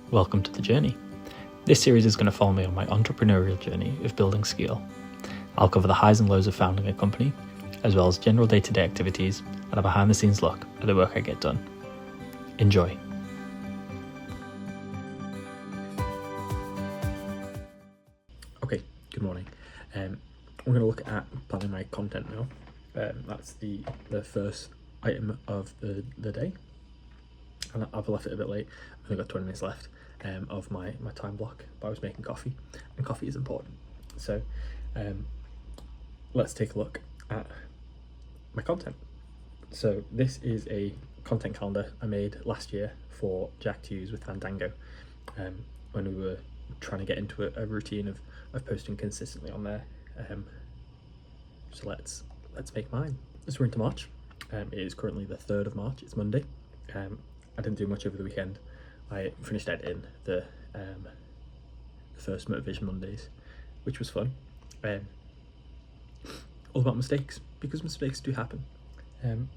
Welcome to the journey. This series is going to follow me on my entrepreneurial journey of building Skeeal. I'll cover the highs and lows of founding a company, as well as general day-to-day activities and a behind-the-scenes look at the work I get done. Enjoy. Okay, good morning. We're going to look at planning my content now. That's the first item of the day. And I've left it a bit late. I've only got 20 minutes left of my time block, but I was making coffee, and coffee is important. So let's take a look at my content. So this is a content calendar I made last year for Jack to use with Fandango when we were trying to get into a routine of posting consistently on there. So let's make mine. So we're into March. It is currently the 3rd of March. It's Monday. I didn't do much over the weekend. I finished editing the first Motivation Mondays, which was fun. All about mistakes, because mistakes do happen. And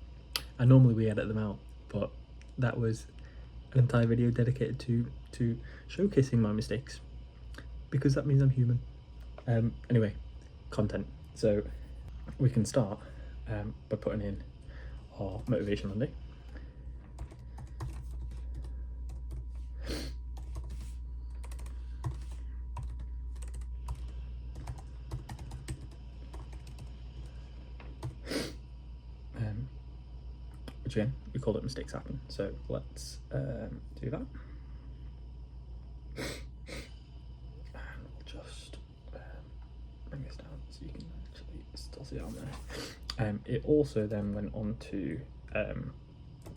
normally we edit them out, but that was an entire video dedicated to showcasing my mistakes, because that means I'm human. Anyway, content. So we can start by putting in our Motivation Monday. Which again, we called it mistakes happen. So let's do that. And we'll just bring this down so you can actually still see it on there. It also then went on to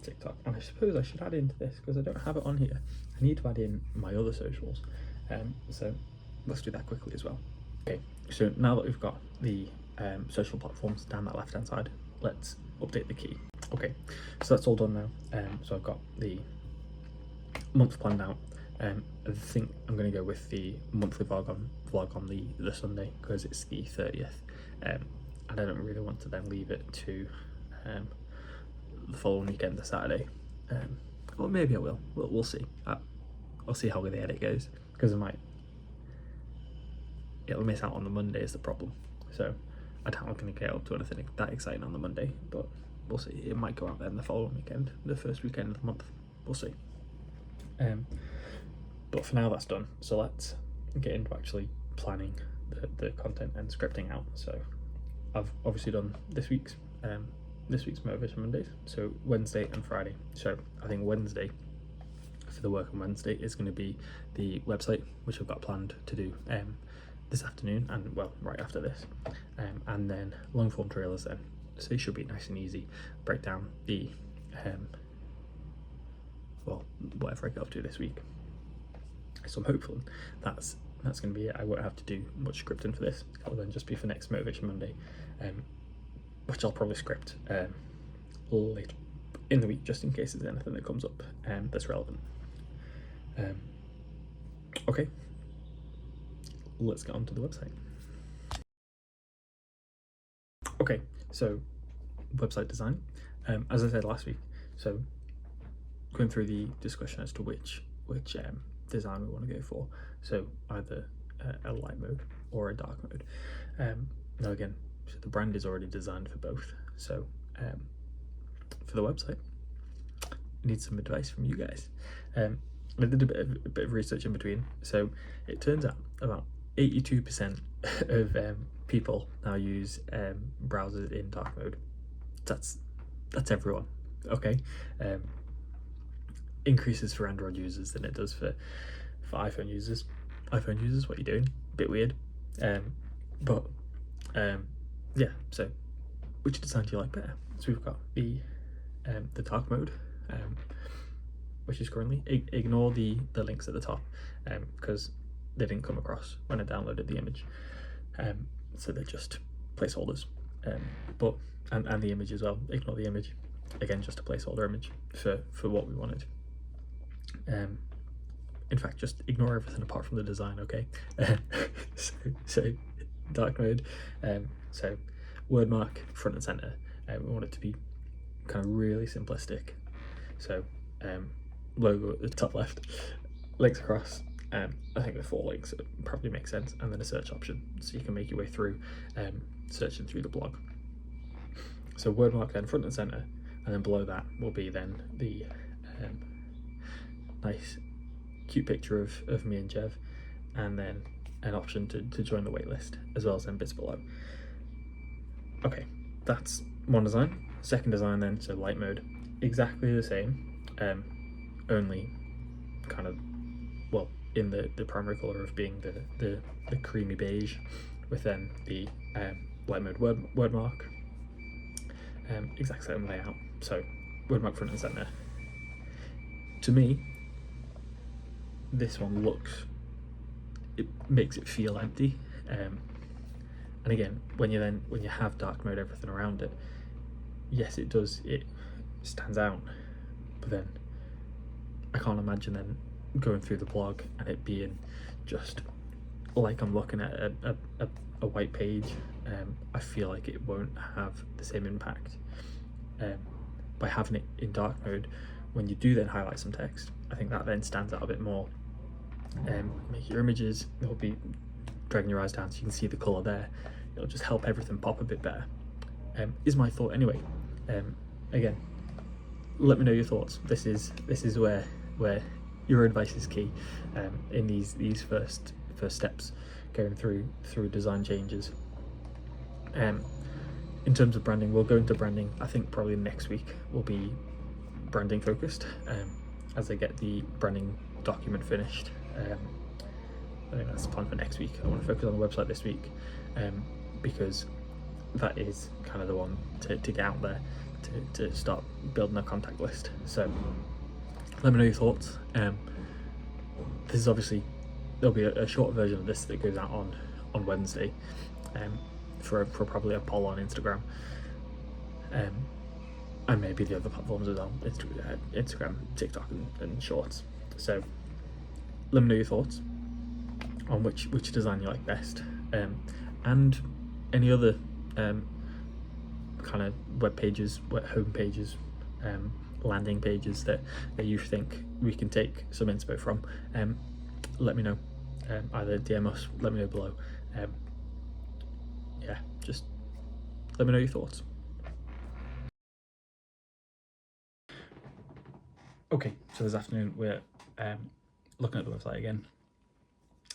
TikTok, and I suppose I should add into this because I don't have it on here. I need to add in my other socials. So let's do that quickly as well. Okay, so now that we've got the social platforms down that left hand side, let's update the key. Okay, so that's all done now. So I've got the month planned out. I think I'm going to go with the monthly vlog on the Sunday because it's the 30th, and I don't really want to then leave it to the following weekend, the Saturday. Well, maybe I will. We'll see. I'll see how the edit goes, because it'll miss out on the Monday is the problem. So I doubt I'm going to get up to anything that exciting on the Monday, but we'll see. It might go out then the following weekend, the first weekend of the month. We'll see. But for now, that's done. So let's get into actually planning the content and scripting out. So I've obviously done this week's Motivation Mondays, so Wednesday and Friday. So I think Wednesday, for the work on Wednesday, is going to be the website, which I've got planned to do this afternoon, and well, right after this, and then long form trailers then. So it should be nice and easy. Break down the well, whatever I get up to this week. So I'm hopeful that's going to be it. I won't have to do much scripting for this. It'll then just be for next Motivation Monday, which I'll probably script later in the week, just in case there's anything that comes up that's relevant. Okay, let's get on to the website. Okay, so website design, as I said last week, so going through the discussion as to which design we want to go for. So either a light mode or a dark mode. Now again, so the brand is already designed for both. So for the website, I need some advice from you guys. I did a bit of research in between. So it turns out about 82% of people now use browsers in dark mode. That's everyone. Okay. Increases for Android users than it does for iPhone users. iPhone users, what are you doing? A bit weird. But yeah, so which design do you like better? So we've got the dark mode, which is currently, ignore the links at the top because they didn't come across when I downloaded the image, so they're just placeholders, but and the image as well, ignore the image, again just a placeholder image for what we wanted. In fact, just ignore everything apart from the design, okay? so dark mode, so word mark front and center. We want it to be kind of really simplistic. So logo at the top left, links across. I think the 4 links probably make sense, and then a search option so you can make your way through searching through the blog. So word mark then front and center, and then below that will be then the nice cute picture of me and Jev, and then an option to join the waitlist, as well as then bits below. Okay, that's one design. Second design then, so light mode, exactly the same, only kind of, well, in the primary color of being the creamy beige, with then the light mode word mark, exact same layout. So word mark front and center. To me, this one it makes it feel empty, and again, when you have dark mode everything around it, yes, it stands out, but then I can't imagine then going through the blog and it being just like I'm looking at a white page. I feel like it won't have the same impact by having it in dark mode. When you do then highlight some text, I think that then stands out a bit more. Make your images, it'll be dragging your eyes down so you can see the colour there. It'll just help everything pop a bit better, is my thought anyway. Again, let me know your thoughts. This is where your advice is key in these first steps going through design changes. In terms of branding, we'll go into branding. I think probably next week will be branding focused, as I get the branding document finished. I think that's the plan for next week. I want to focus on the website this week, because that is kind of the one to get out there to start building a contact list. So let me know your thoughts. This is obviously, there'll be a short version of this that goes out on Wednesday, for probably a poll on Instagram, and maybe the other platforms as well, Instagram, TikTok, and Shorts. So let me know your thoughts on which design you like best, and any other kind of web pages, home pages, landing pages that you think we can take some inspo from. Let me know, either DM us, let me know below. Yeah, just let me know your thoughts. Okay, so this afternoon we're looking at the website again.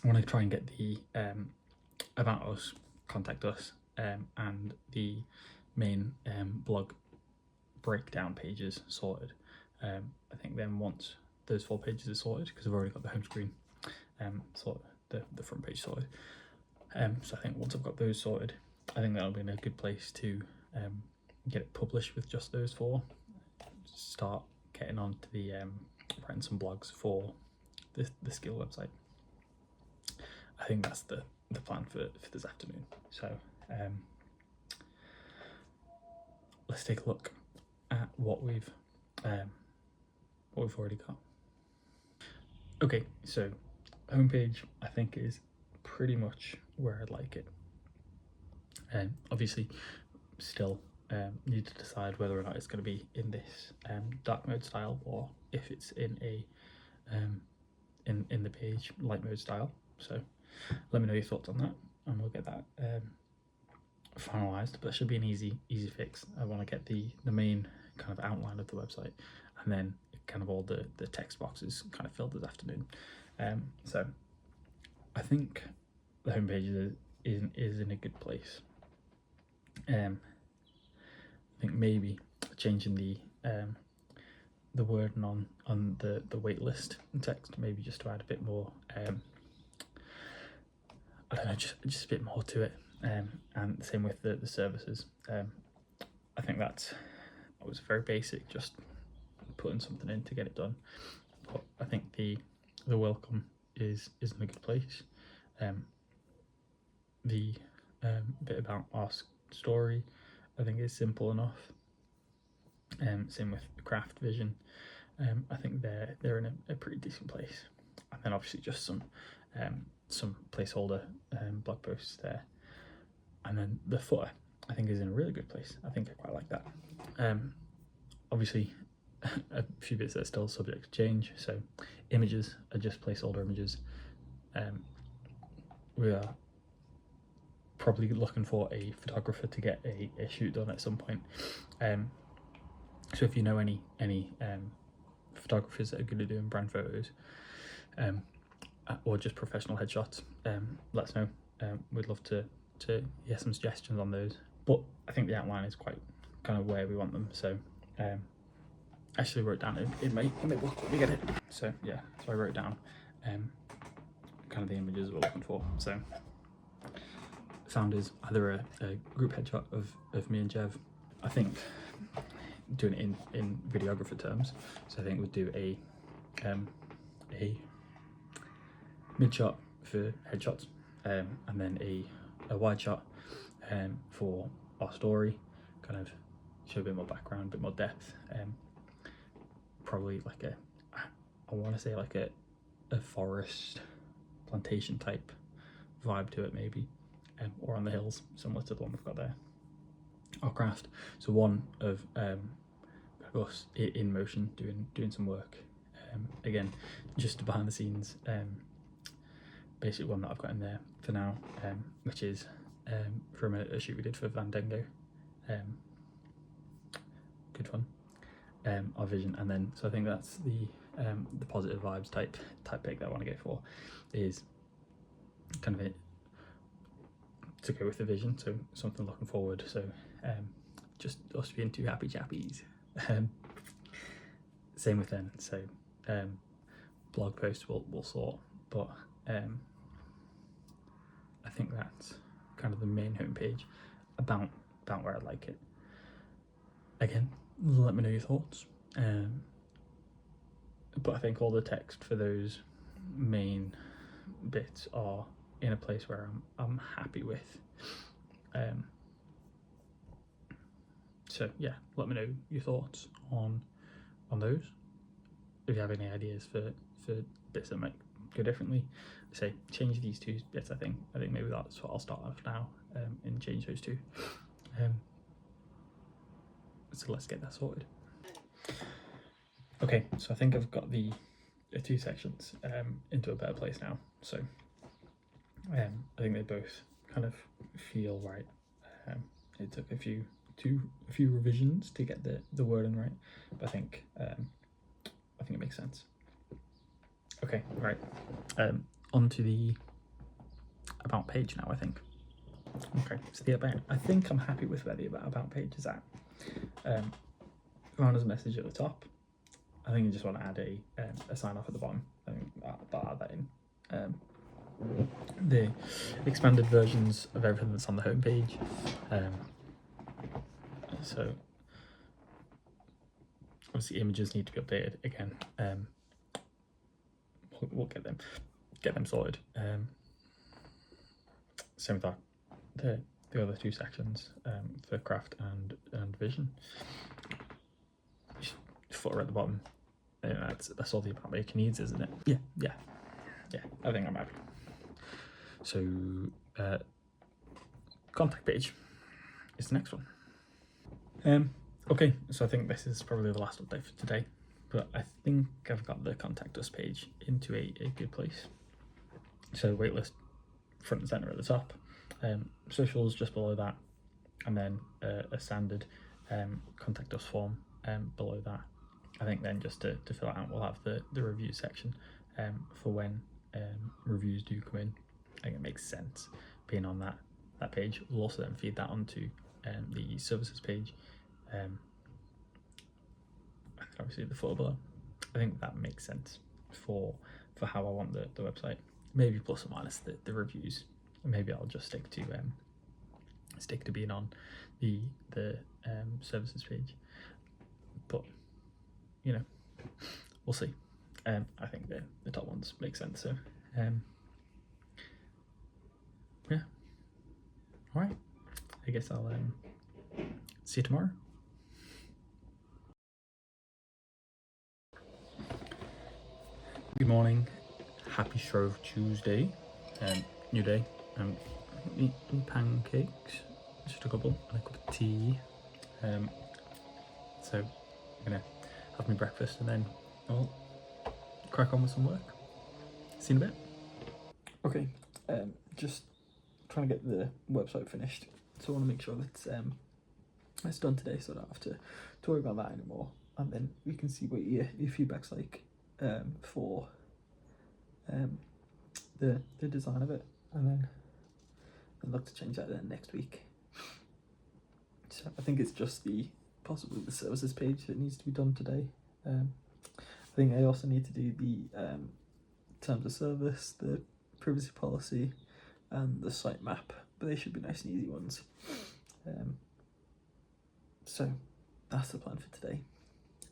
I want to try and get the about us, contact us, and the main blog breakdown pages sorted. I think then once those 4 pages are sorted, because I've already got the home screen sorted, the front page sorted, so I think once I've got those sorted, I think that'll be in a good place to get it published with just those 4. Start getting on to the writing some blogs for the Skeeal website. I think that's the plan for this afternoon. So let's take a look at what we've already got. Okay, so homepage I think is pretty much where I'd like it. Obviously still need to decide whether or not it's going to be in this dark mode style, or if it's in a in the page light mode style. So let me know your thoughts on that, and we'll get that finalized. But that should be an easy fix. I want to get the main kind of outline of the website, and then kind of all the text boxes kind of filled this afternoon. So I think the homepage is in a good place. I think maybe changing the wording on the wait list text, maybe just to add a bit more, I don't know, just a bit more to it, and the same with the services. I think that was very basic, just putting something in to get it done. But I think the welcome is in a good place. The bit about our story, I think, is simple enough. Same with the craft vision. I think they're in a pretty decent place. And then obviously just some placeholder blog posts there. And then the footer, I think, is in a really good place. I think I quite like that. Obviously a few bits that are still subject to change. So images are just placeholder images. We are probably looking for a photographer to get a shoot done at some point. So if you know any photographers that are good at doing brand photos, or just professional headshots, let us know. We'd love to hear some suggestions on those. But I think the outline is quite kind of where we want them. So actually wrote down it may work when we get it. So yeah, so I wrote down kind of the images we're looking for. So found is either a group headshot of me and Jev. I think doing it in videographer terms. So I think we'd do a mid shot for headshots, and then a wide shot for our story, kind of show a bit more background, a bit more depth. Probably like I want to say like a forest plantation type vibe to it, maybe, or on the hills, similar to the one we've got there. Our craft, so one of us in motion doing some work, again just behind the scenes, basically one that I've got in there for now, which is from a shoot we did for Vandengo. Good fun. Our vision, and then so I think that's the positive vibes type pick that I want to go for, is kind of it to go with the vision, so something looking forward. So just us being two happy chappies. Same with them. So blog posts we'll sort, but I think that's kind of the main homepage about where I like it. Again, let me know your thoughts. But I think all the text for those main bits are in a place where I'm happy with. So yeah, let me know your thoughts on those. If you have any ideas for bits that might go differently, say change these two bits. I think maybe that's what I'll start off now, and change those two. So let's get that sorted. Okay, so I think I've got the two sections into a better place now. So I think they both kind of feel right. It took a few revisions to get the wording right, but I think it makes sense. Okay, right. Onto the about page now, I think. Okay, so the about, I think I'm happy with where the about page is at. Found as a message at the top. I think you just want to add a sign off at the bottom. I think I'll add that in. The expanded versions of everything that's on the homepage. So obviously images need to be updated again. We'll get them sorted. Same with the other two sections, for craft and vision. Just footer at the bottom. That's all the about maker needs, isn't it? Yeah. I think I'm happy. So contact page is the next one. Okay, so I think this is probably the last update for today, but I think I've got the contact us page into a good place. So waitlist front and center at the top, socials just below that, and then a standard contact us form below that. I think then just to fill it out, we'll have the review section for when reviews do come in. I think it makes sense being on that page. We'll also then feed that onto the services page, and obviously the footer below. I think that makes sense for how I want the website. Maybe plus or minus the reviews. Maybe I'll just stick to being on the services page. But you know, we'll see. I think the top ones make sense. So yeah. All right. I guess I'll see you tomorrow. Good morning. Happy Shrove Tuesday. New day. Eating pancakes, just a couple, and a cup of tea. So I'm gonna have my breakfast, and then I'll crack on with some work. See you in a bit. Okay, just trying to get the website finished, so I want to make sure that it's done today, so I don't have to worry about that anymore. And then we can see what your feedback's like for the design of it, and then I'll look to change that then next week. So I think it's just possibly the services page that needs to be done today. I think I also need to do the terms of service, the privacy policy, and the site map, but they should be nice and easy ones. So that's the plan for today.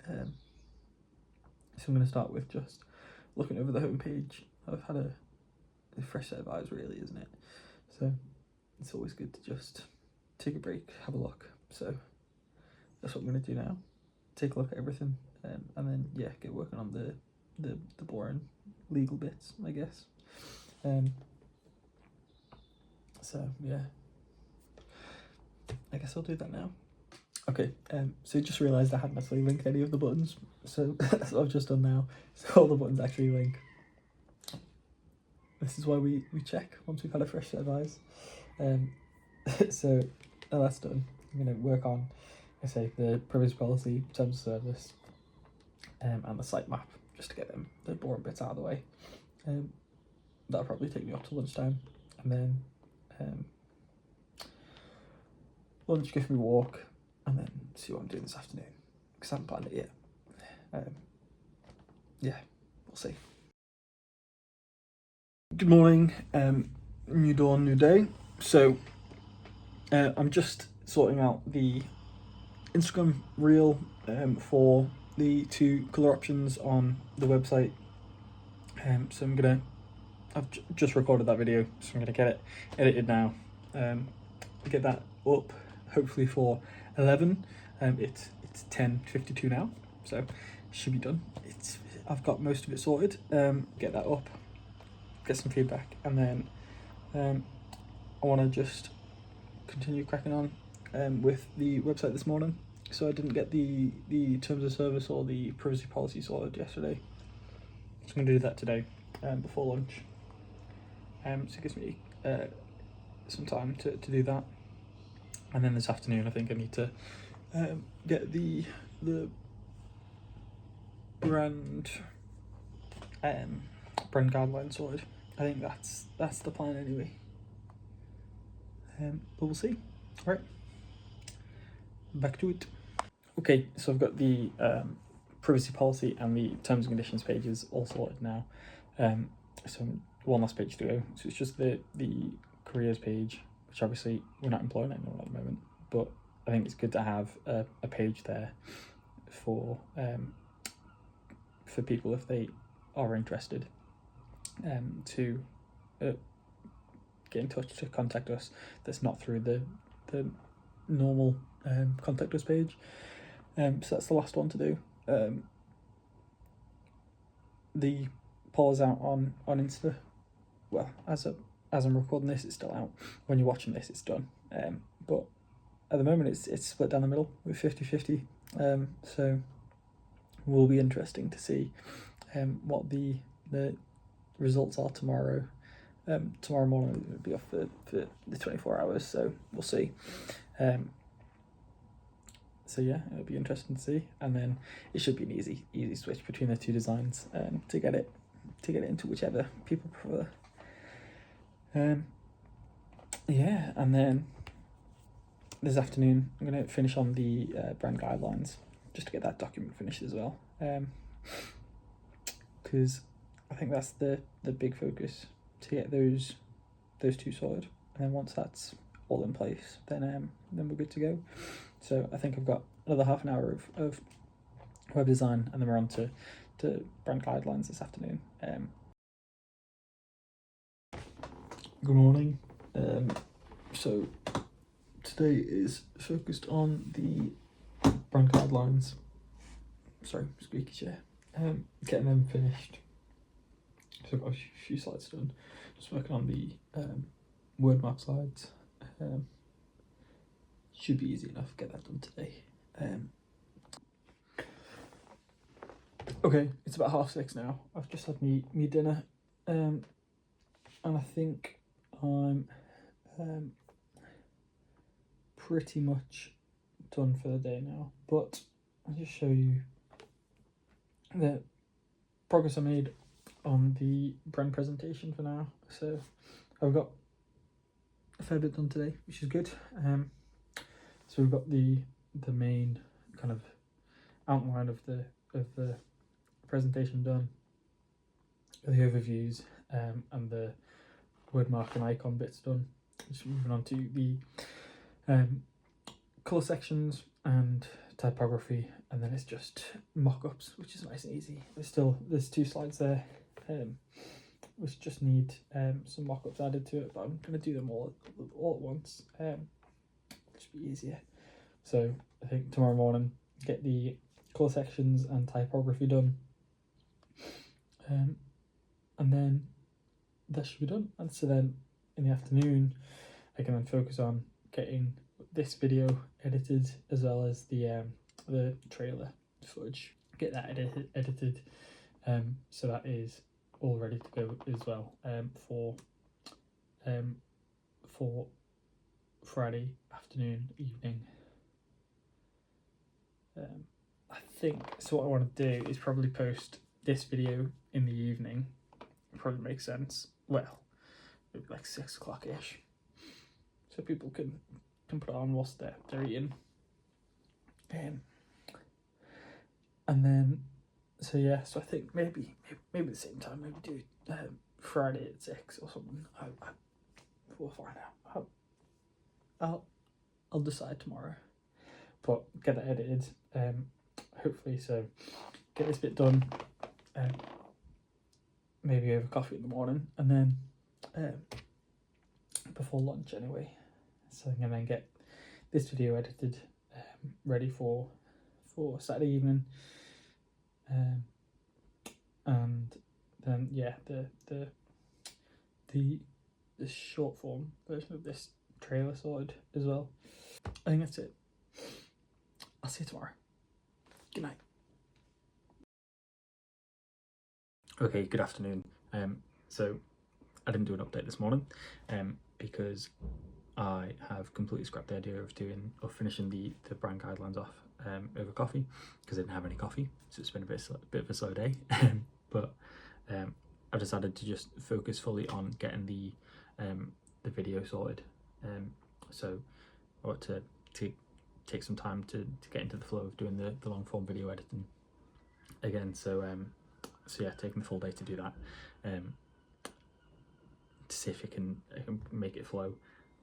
So I'm going to start with just looking over the homepage. I've had a fresh set of eyes, really, isn't it? So it's always good to just take a break, have a look. So that's what I'm going to do now. Take a look at everything, and then get working on the boring legal bits, I guess. So yeah, I guess I'll do that now. Okay, so just realised I hadn't actually linked any of the buttons, so that's what I've just done now. So all the buttons actually link. This is why we check once we've had a fresh set of eyes. So now that's done. I'm going to work on, I say, the privacy policy, terms of service, and the site map, just to get the boring bits out of the way. That'll probably take me up to lunchtime, and then lunch, give me a walk, and then see what I'm doing this afternoon, because I haven't planned it yet. Yeah, we'll see. Good morning, new dawn, new day. So I'm just sorting out the Instagram reel for the 2 colour options on the website. So I've just recorded that video, so I'm gonna get it edited now, get that up hopefully for 11. It's 10:52 now, so it should be done. I've got most of it sorted. Get that up, get some feedback, and then I want to just continue cracking on with the website this morning. So I didn't get the terms of service or the privacy policy sorted yesterday, so I'm going to do that today before lunch. So it gives me some time to do that, and then this afternoon I think I need to get the brand guidelines sorted. I think that's the plan anyway. But we'll see. All right, back to it. Okay, so I've got the privacy policy and the terms and conditions pages all sorted now. So one last page to go. So it's just the careers page, which obviously we're not employing anyone at the moment, but I think it's good to have a page there for people if they are interested to get in touch, to contact us. That's not through the normal contact us page. So that's the last one to do. The poll is out on Insta. Well, as I'm recording this, it's still out. When you're watching this, it's done. But at the moment, it's split down the middle with 50-50. So it will be interesting to see what the results are tomorrow. Tomorrow morning will be off for the 24 hours, so we'll see. So yeah, it'll be interesting to see, and then it should be an easy switch between the 2 designs to get it into whichever people prefer. Yeah, and then this afternoon I'm going to finish on the brand guidelines, just to get that document finished as well, because I think that's the big focus, to get those 2 sorted, and then once that's all in place, then we're good to go. So I think I've got another half an hour of web design, and then we're on to brand guidelines this afternoon. Good morning. So today is focused on the brand guidelines. Sorry, squeaky chair. Getting them finished. So I've got a few slides done. Just working on the word map slides. Should be easy enough. Get that done today. Okay, it's about 6:30 now. I've just had me dinner, and I think I'm pretty much done for the day now. But I'll just show you the progress I made on the brand presentation for now. So I've got a fair bit done today, which is good. So we've got the main kind of outline of the presentation done, the overviews, and the word mark and icon bits done. Just moving on to the colour sections and typography, and then it's just mock-ups, which is nice and easy. There's 2 slides there, which just need some mock-ups added to it, but I'm going to do them all at once. Just be easier. So I think tomorrow morning get the colour sections and typography done, and then that should be done. And so then in the afternoon I can then focus on getting this video edited, as well as the trailer footage. Get that edited, so that is all ready to go as well, for Friday afternoon, evening. I think so. What I want to do is probably post this video in the evening. Probably makes sense. Well, maybe like 6 o'clock ish, so people can put it on whilst they're eating. And then, so yeah, so I think maybe at the same time, maybe do Friday at 6 or something. We'll find out. I'll decide tomorrow, but get it edited, hopefully. So get this bit done, maybe over coffee in the morning, and then before lunch anyway. So I'm gonna get this video edited, ready for Saturday evening, and then yeah, the short form version of this trailer sorted as well. I think that's it. I'll see you tomorrow. Good night. Okay, good afternoon. So I didn't do an update this morning, because I have completely scrapped the idea of finishing the brand guidelines off over coffee, because I didn't have any coffee, so it's been a bit of a slow day. But I've decided to just focus fully on getting the video sorted. So I want to take some time to get into the flow of doing the long form video editing again. So yeah, taking the full day to do that, to see if I can make it flow,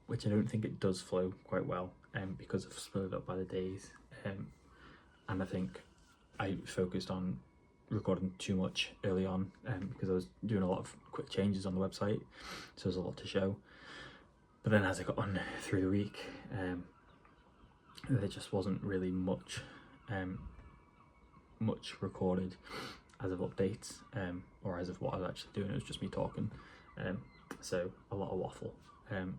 which I don't think it does flow quite well, because I've split it up by the days, and I think I focused on recording too much early on, because I was doing a lot of quick changes on the website, so there's a lot to show. But then as I got on through the week, there just wasn't really much recorded as of updates, or as of what I was actually doing. It was just me talking, so a lot of waffle,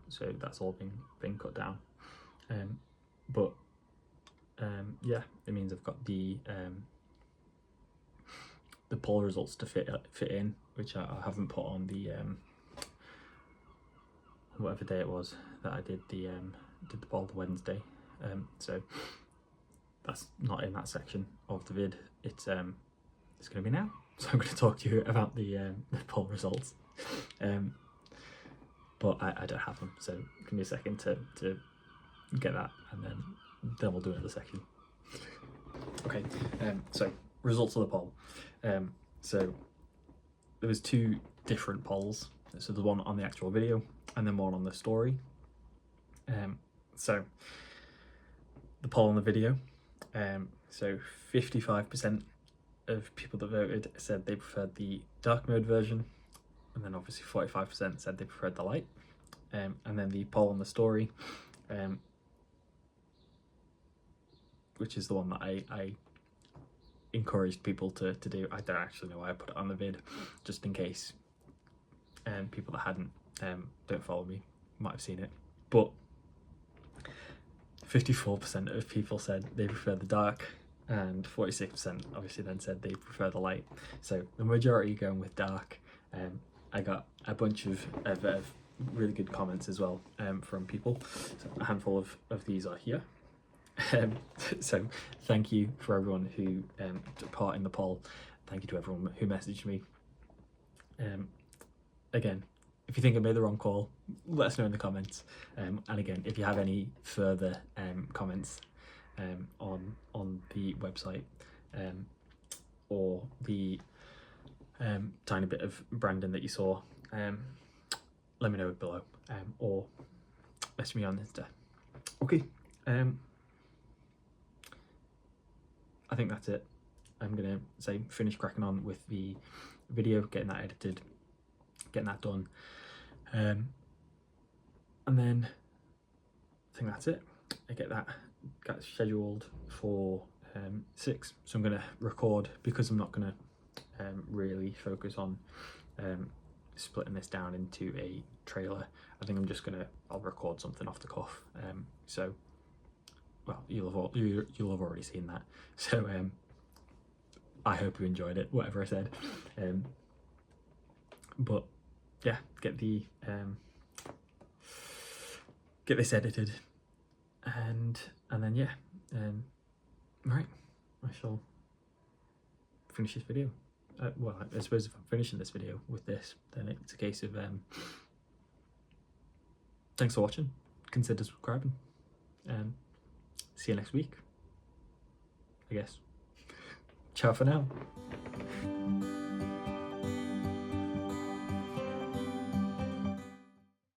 so that's all been cut down. But yeah, it means I've got the poll results to fit in, which I haven't put on the whatever day it was that I did the poll, the Wednesday. So that's not in that section of the vid. It's going to be now. So I'm going to talk to you about the poll results, but I don't have them. So give me a second to get that, and then we'll do another section. Okay. So results of the poll. So there was 2 different polls. So there's one on the actual video, and then one on the story. So the poll on the video, so 55% of people that voted said they preferred the dark mode version, and then obviously 45% said they preferred the light. And then the poll on the story, which is the one that I encouraged people to do. I don't actually know why I put it on the vid, just in case people that hadn't, don't follow me, might have seen it. But 54% of people said they prefer the dark and 46% obviously then said they prefer the light. So the majority are going with dark. I got a bunch of really good comments as well from people. So a handful of these are here. So thank you for everyone who took part in the poll. Thank you to everyone who messaged me. Again, if you think I made the wrong call, let us know in the comments. And again, if you have any further comments on the website or the tiny bit of branding that you saw, let me know below, or message me on Insta. Okay, I think that's it. I'm gonna say finish cracking on with the video, getting that edited, getting that done, and then I think that's it. I get that scheduled for 6, so I'm gonna record, because I'm not gonna really focus on splitting this down into a trailer. I think I'm just I'll record something off the cuff. So, well, you'll have already seen that. So I hope you enjoyed it, whatever I said. But yeah, get this edited, and then yeah, right, I shall finish this video. Well, I suppose if I'm finishing this video with this, then it's a case of thanks for watching, consider subscribing, and see you next week, I guess. Ciao for now.